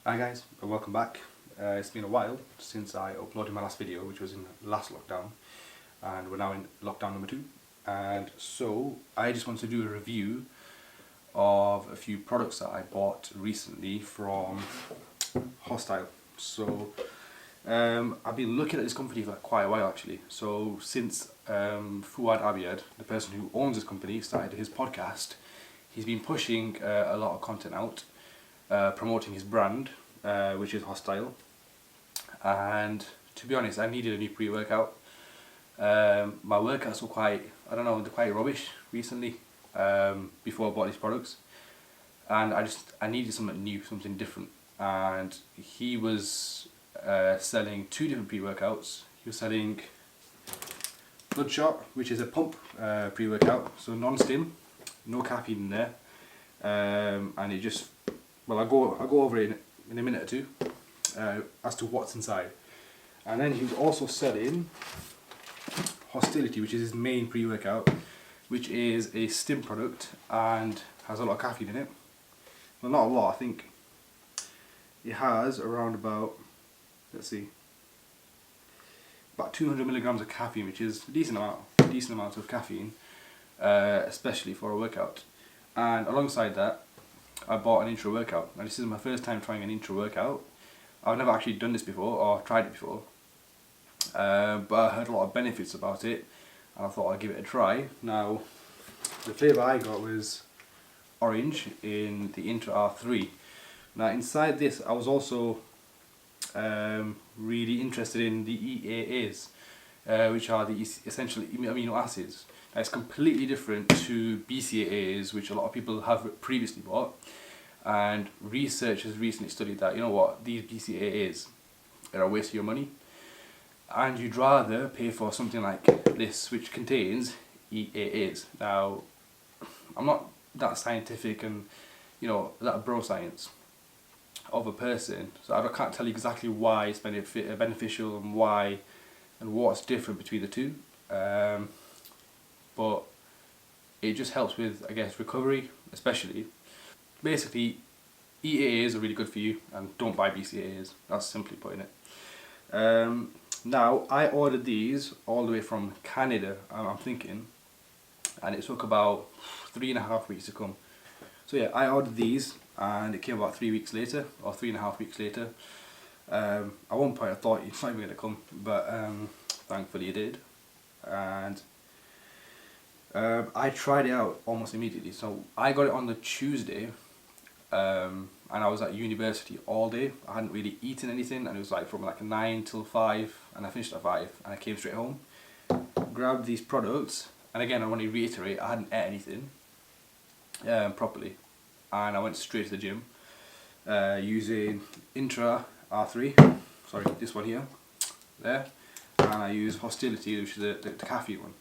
Hi guys, and welcome back. It's been a while since I uploaded my last video, which was in last lockdown, and we're now in lockdown number 2. And so I just want to do a review of a few products that I bought recently from HOSSTILE. So I've been looking at this company for quite a while actually. So since Fuad Abiyad, the person who owns this company, started his podcast, he's been pushing a lot of content out, promoting his brand, which is HOSSTILE. And to be honest, I needed a new pre-workout. My workouts were quite, I don't know, they're quite rubbish recently, before I bought these products. And I needed something new, something different. And he was selling 2 different pre-workouts. He was selling Bloodshot, which is a pump pre-workout, so non-stim, no caffeine in there, and it just, well, I'll go over it in a minute or two as to what's inside. And then he was also selling HOSSTILITY, which is his main pre-workout, which is a stim product and has a lot of caffeine in it. Well, not a lot, I think it has around about, let's see, about 200 milligrams of caffeine, which is a decent amount of caffeine, especially for a workout. And alongside that, I bought an intra workout. Now this is my first time trying an intra workout. I've never actually done this before or tried it before, but I heard a lot of benefits about it, and I thought I'd give it a try. Now, the flavour I got was orange in the Intra-R3. Now inside this, I was also really interested in the EAAs, which are the essential amino acids. Now, it's completely different to BCAAs, which a lot of people have previously bought, and research has recently studied that, you know what, these BCAAs are a waste of your money, and you'd rather pay for something like this, which contains EAAs. Now, I'm not that scientific and, you know, that bro science of a person, so I can't tell you exactly why it's beneficial and why and what's different between the two, but it just helps with, I guess, recovery especially. Basically, EAAs are really good for you, and don't buy BCAAs, that's simply putting it. Now, I ordered these all the way from Canada, I'm thinking, and it took about 3.5 weeks to come. So yeah, I ordered these and it came about 3 weeks later, or 3.5 weeks later. At one point I thought it's not even going to come, but thankfully it did. And I tried it out almost immediately. So I got it on the Tuesday, and I was at university all day. I hadn't really eaten anything, and it was like from like 9 till 5, and I finished at 5, and I came straight home, grabbed these products, and again I want to reiterate, I hadn't ate anything properly, and I went straight to the gym using Intra-R3, sorry, this one here, there, and I used HOSSTILITY, which is the caffeine one.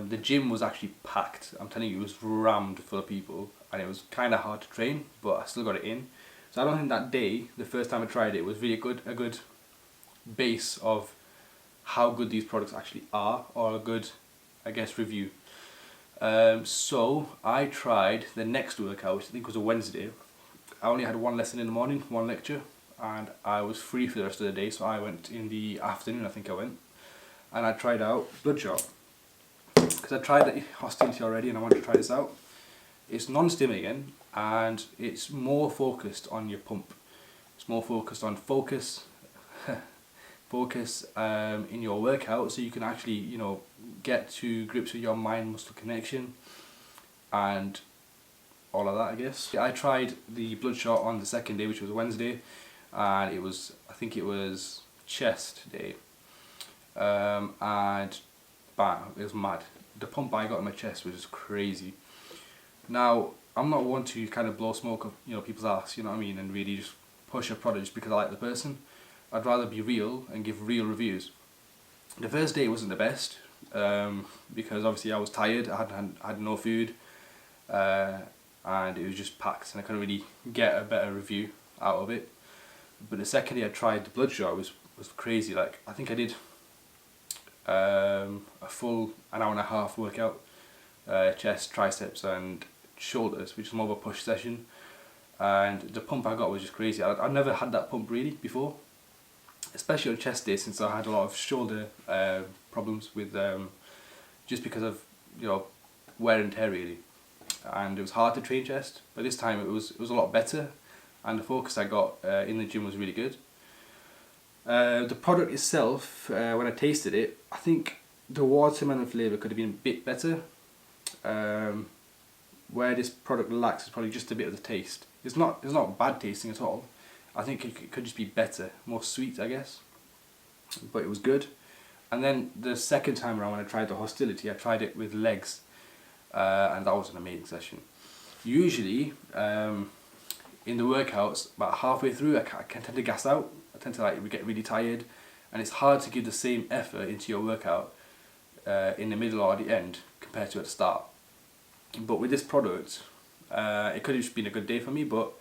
The gym was actually packed, I'm telling you, it was rammed full of people, and it was kind of hard to train, but I still got it in. So I don't think that day, the first time I tried it, was really a good base of how good these products actually are, or a good, I guess, review. So I tried the next workout, which I think was a Wednesday. I only had one lesson in the morning, one lecture, and I was free for the rest of the day, so I went in the afternoon, I think I went, and I tried out Bloodshot, because I tried the HOSSTILITY already and I wanted to try this out. It's non-stim again, and it's more focused on your pump. It's more focused on focus in your workout, so you can actually, you know, get to grips with your mind-muscle connection and all of that, I guess. I tried the Bloodshot on the second day, which was Wednesday, and it was, I think it was chest day, and bam, it was mad. The pump I got in my chest was just crazy. Now, I'm not one to kind of blow smoke up, you know, people's ass, you know what I mean, and really just push a product just because I like the person. I'd rather be real and give real reviews. The first day wasn't the best, because obviously I was tired, I had no food, and it was just packed, and I couldn't really get a better review out of it. But the second day I tried the Bloodshot, was crazy. Like, I think I did a full 1.5 hour workout, chest, triceps and shoulders, which is more of a push session. and the pump I got was just crazy. I'd never had that pump really before, especially on chest day, since I had a lot of shoulder problems with just because of, you know, wear and tear really, and it was hard to train chest. But this time it was a lot better, and the focus I got in the gym was really good. The product itself, when I tasted it, I think the watermelon flavour could have been a bit better. Where this product lacks is probably just a bit of the taste. It's not bad tasting at all. I think it could just be better, more sweet I guess. But it was good. And then the second time around when I tried the Hostility, I tried it with legs, and that was an amazing session. Usually, in the workouts, about halfway through, I can tend to gas out. I tend to like get really tired, and it's hard to give the same effort into your workout in the middle or the end compared to at the start. But with this product, it could have just been a good day for me, but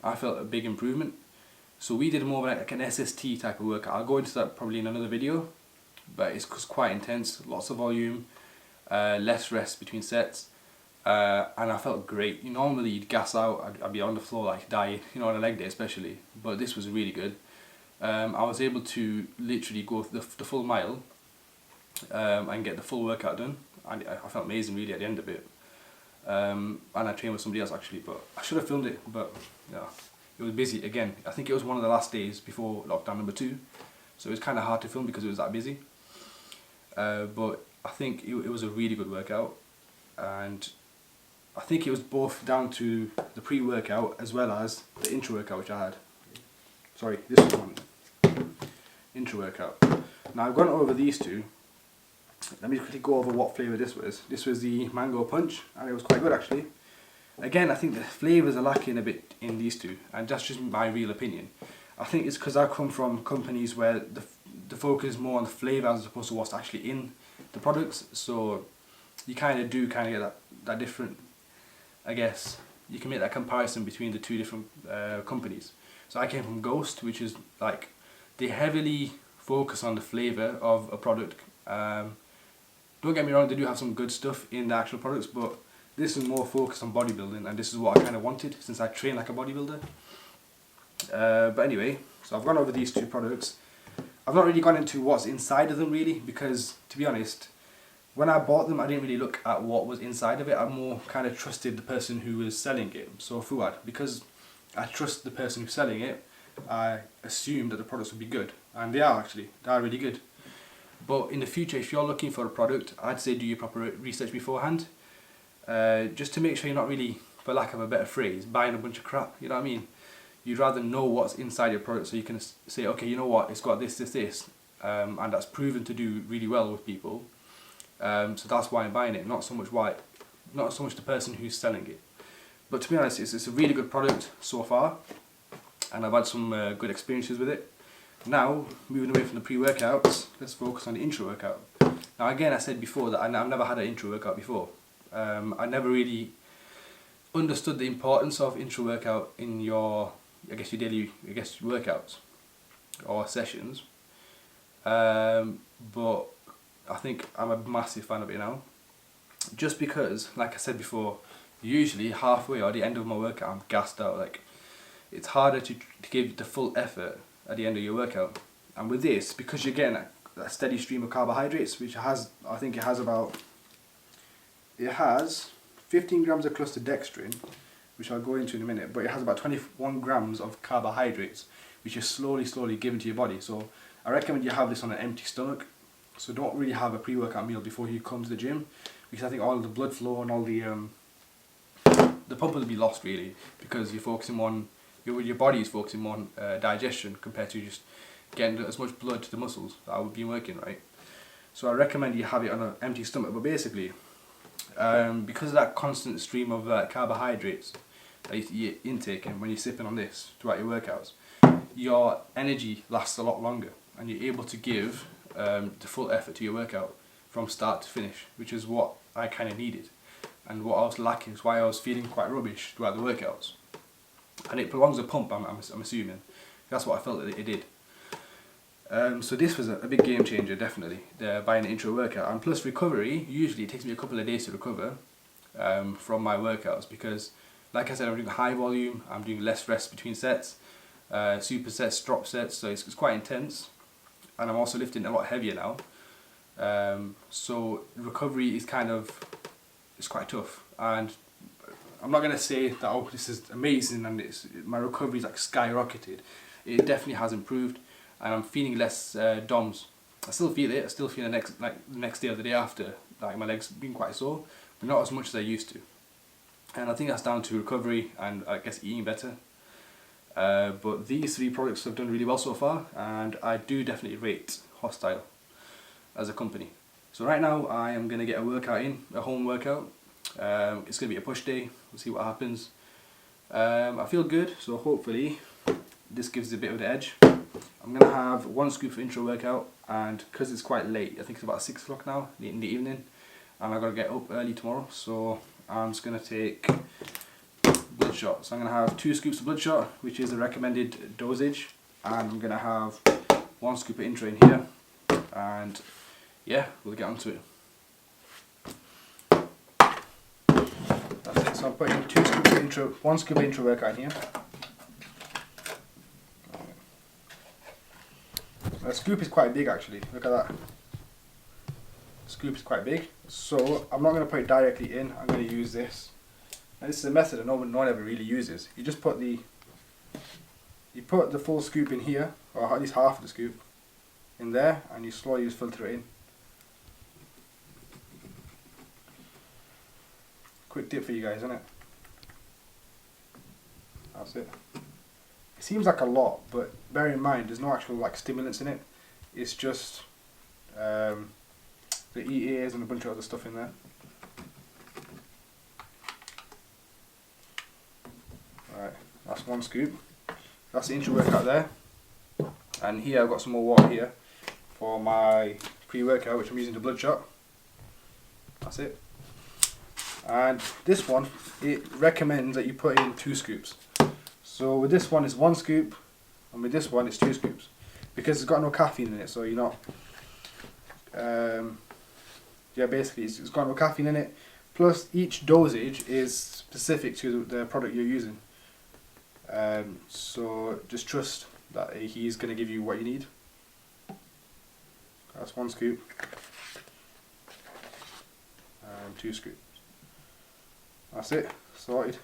I felt a big improvement. So we did more like an SST type of workout. I'll go into that probably in another video, but it's quite intense, lots of volume, less rest between sets, and I felt great. Normally you'd gas out, I'd be on the floor like dying, you know, on a leg day especially, but this was really good. I was able to literally go the full mile and get the full workout done, and I felt amazing really at the end of it. And I trained with somebody else actually, but I should have filmed it, but yeah, it was busy again. I think it was one of the last days before lockdown number 2, so it was kind of hard to film because it was that busy. But I think it was a really good workout, and I think it was both down to the pre-workout as well as the intra-workout which I had. Sorry, this one, intra-workout. Now I've gone over these two. Let me quickly go over what flavour this was. This was the mango punch, and it was quite good actually. Again, I think the flavours are lacking a bit in these two, and that's just my real opinion. I think it's because I come from companies where the focus is more on the flavour as opposed to what's actually in the products, so you kind of get that different, I guess, you can make that comparison between the two different companies. So I came from Ghost, which is like, they heavily focus on the flavour of a product. Don't get me wrong, they do have some good stuff in the actual products, but this is more focused on bodybuilding, and this is what I kind of wanted since I train like a bodybuilder. But anyway, so I've gone over these two products. I've not really gone into what's inside of them really, because to be honest, when I bought them I didn't really look at what was inside of it. I more kind of trusted the person who was selling it, so Fuad. Because I trust the person who's selling it, I assumed that the products would be good, and they are actually, they are really good. But in the future, if you're looking for a product, I'd say do your proper research beforehand, just to make sure you're not really, for lack of a better phrase, buying a bunch of crap, you know what I mean? You'd rather know what's inside your product so you can say, okay, you know what, it's got this, and that's proven to do really well with people, so that's why I'm buying it, not so much the person who's selling it. But to be honest, it's a really good product so far, and I've had some good experiences with it. Now, moving away from the pre-workouts, let's focus on the intra-workout. Now again, I said before that I've never had an intra-workout before. I never really understood the importance of intra-workout in your daily, workouts or sessions. But I think I'm a massive fan of it now. Just because, like I said before, usually halfway or the end of my workout I'm gassed out. Like, it's harder to give the full effort at the end of your workout. And with this, because you're getting a steady stream of carbohydrates, which has, I think it has 15 grams of cluster dextrin, which I'll go into in a minute, but it has about 21 grams of carbohydrates, which is slowly given to your body. So I recommend you have this on an empty stomach. So don't really have a pre-workout meal before you come to the gym, because I think all the blood flow and all the pump will be lost really, because you're focusing on, your body is focusing on digestion compared to just getting as much blood to the muscles that would be working, right? So I recommend you have it on an empty stomach. But basically, because of that constant stream of carbohydrates that you're intaking when you're sipping on this throughout your workouts, your energy lasts a lot longer, and you're able to give the full effort to your workout from start to finish, which is what I kind of needed, and what I was lacking, is why I was feeling quite rubbish throughout the workouts. And it prolongs the pump, I'm assuming. That's what I felt that it did. So this was a big game changer, definitely, buying an intra-workout. And plus recovery, usually it takes me a couple of days to recover from my workouts, because Like I said, I'm doing high volume, I'm doing less rest between sets, supersets, drop sets, so it's quite intense. And I'm also lifting a lot heavier now. So recovery is it's quite tough. And I'm not going to say that, oh, this is amazing and my recovery is like skyrocketed. It definitely has improved, and I'm feeling less DOMs. I still feel it. I still feel the next day or the day after, like my legs being quite sore, but not as much as I used to. And I think that's down to recovery and I guess eating better. But these 3 products have done really well so far, and I do definitely rate HOSSTILE as a company. So right now I am going to get a workout in, a home workout. It's going to be a push day. We'll see what happens. I feel good, so hopefully this gives it a bit of an edge. I'm going to have 1 scoop for intro workout, and because it's quite late, I think it's about 6 o'clock now in the evening, and I've got to get up early tomorrow, so I'm just going to take Bloodshot. So I'm going to have 2 scoops of Bloodshot, which is the recommended dosage, and I'm going to have 1 scoop of intro in here, and yeah, we'll get onto it. That's it. So I'm putting 2 scoops of intro, 1 scoop of intro workout in here. The scoop is quite big actually, look at that. The scoop is quite big, so I'm not going to put it directly in, I'm going to use this. And this is a method that no one ever really uses. You just put the full scoop in here, or at least half of the scoop in there, and you slowly just filter it in. Quick tip for you guys, isn't it? That's it. It seems like a lot, but bear in mind there's no actual like stimulants in it. It's just the EAAs and a bunch of other stuff in there. Alright, that's 1 scoop. That's the intro workout there. And here I've got some more water here for my pre-workout, which I'm using the Bloodshot. That's it. And this one, it recommends that you put in 2 scoops. So with this one it's 1 scoop, and with this one it's 2 scoops, because it's got no caffeine in it. So you're not, yeah, basically it's got no caffeine in it. Plus each dosage is specific to the product you're using. So just trust that he's going to give you what you need. That's 1 scoop and 2 scoops. That's it, sorted.